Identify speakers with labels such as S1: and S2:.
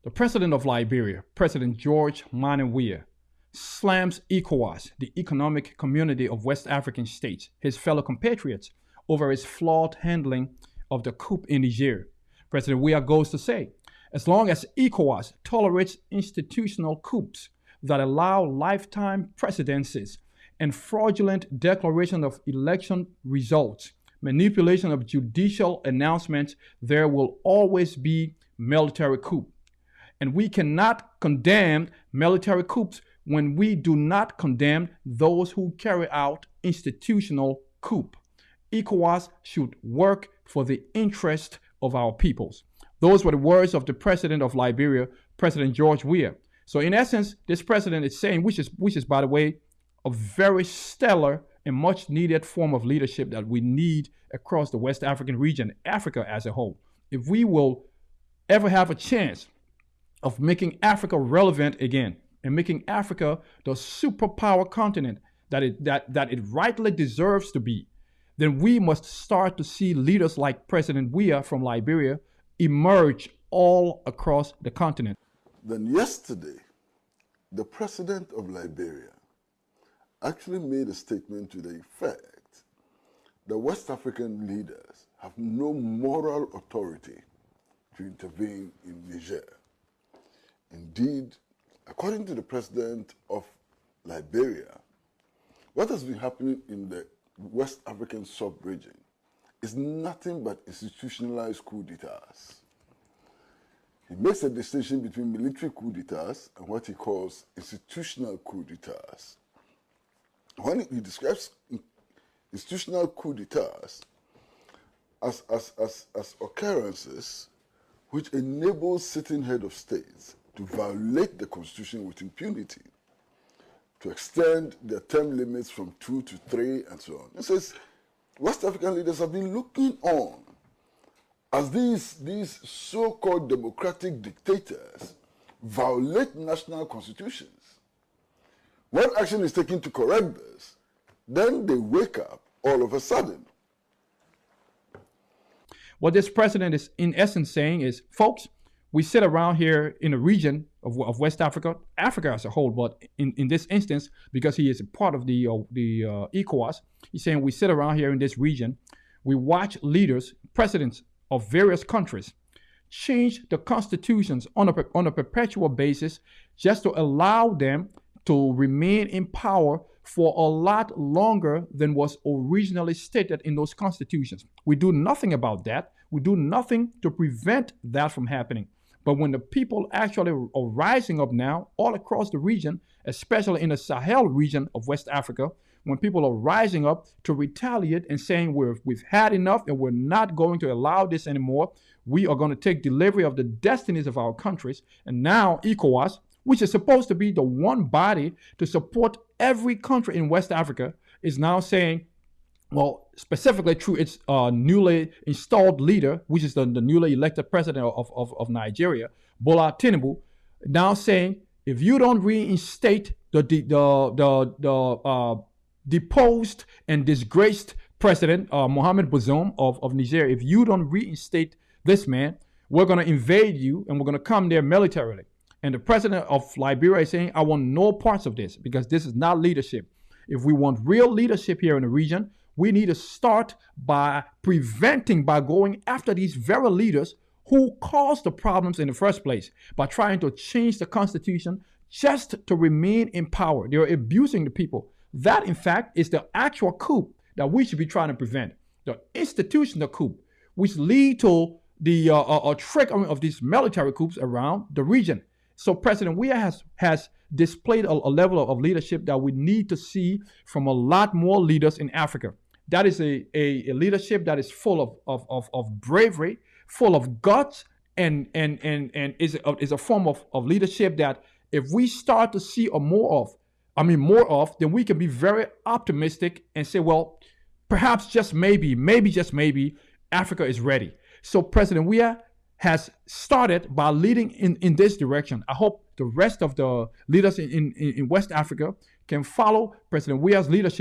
S1: The president of Liberia, President George Weah, slams Ecowas, the economic community of West African states, his fellow compatriots, over his flawed handling of the coup in Niger. President Weah goes to say, as long as Ecowas tolerates institutional coups that allow lifetime presidencies and fraudulent declaration of election results, manipulation of judicial announcements, there will always be military coup. And we cannot condemn military coups when we do not condemn those who carry out institutional coup. Ecowas should work for the interest of our peoples. Those were the words of the president of Liberia, President George Weah. So in essence, this president is saying, which is by the way, a very stellar and much needed form of leadership that we need across the West African region, Africa as a whole. If we will ever have a chance of making Africa relevant again and making Africa the superpower continent that it rightly deserves to be, then we must start to see leaders like President Weah from Liberia emerge all across the continent.
S2: Then yesterday, the president of Liberia actually made a statement to the effect that West African leaders have no moral authority to intervene in Niger. Indeed, according to the president of Liberia, what has been happening in the West African sub-region is nothing but institutionalized coups d'etats. He makes a distinction between military coups d'etats and what he calls institutional coups d'etats. When he describes institutional coups d'etats as occurrences which enable sitting head of states to violate the constitution with impunity, to extend their term limits from 2 to 3 and so on. He says West African leaders have been looking on as these so-called democratic dictators violate national constitutions. When action is taken to correct this, then they wake up all of a sudden.
S1: What this president is in essence saying is, folks, we sit around here in a region of West Africa, Africa as a whole, but in this instance, because he is a part of the Ecowas, he's saying we sit around here in this region, we watch leaders, presidents of various countries, change the constitutions on a perpetual basis just to allow them to remain in power for a lot longer than was originally stated in those constitutions. We do nothing about that. We do nothing to prevent that from happening. But when the people actually are rising up now all across the region, especially in the Sahel region of West Africa, when people are rising up to retaliate and saying we've had enough and we're not going to allow this anymore, we are going to take delivery of the destinies of our countries. And now ECOWAS, which is supposed to be the one body to support every country in West Africa, is now saying, well, specifically through its newly installed leader, which is the newly elected president of Nigeria, Bola Tinubu, now saying, if you don't reinstate the deposed and disgraced president, Mohamed Bazoum of Niger, if you don't reinstate this man, we're going to invade you and we're going to come there militarily. And the president of Liberia is saying, I want no parts of this because this is not leadership. If we want real leadership here in the region, we need to start by preventing, by going after these very leaders who caused the problems in the first place, by trying to change the constitution just to remain in power. They're abusing the people. That, in fact, is the actual coup that we should be trying to prevent. The institutional coup, which lead to the triggering of these military coups around the region. So President Weah has displayed a level of leadership that we need to see from a lot more leaders in Africa. That is a leadership that is full of bravery, full of guts, and is a form of leadership that if we start to see more of, then we can be very optimistic and say, well, perhaps just maybe, Africa is ready. So President Weah has started by leading in this direction. I hope the rest of the leaders in West Africa can follow President Weah's leadership.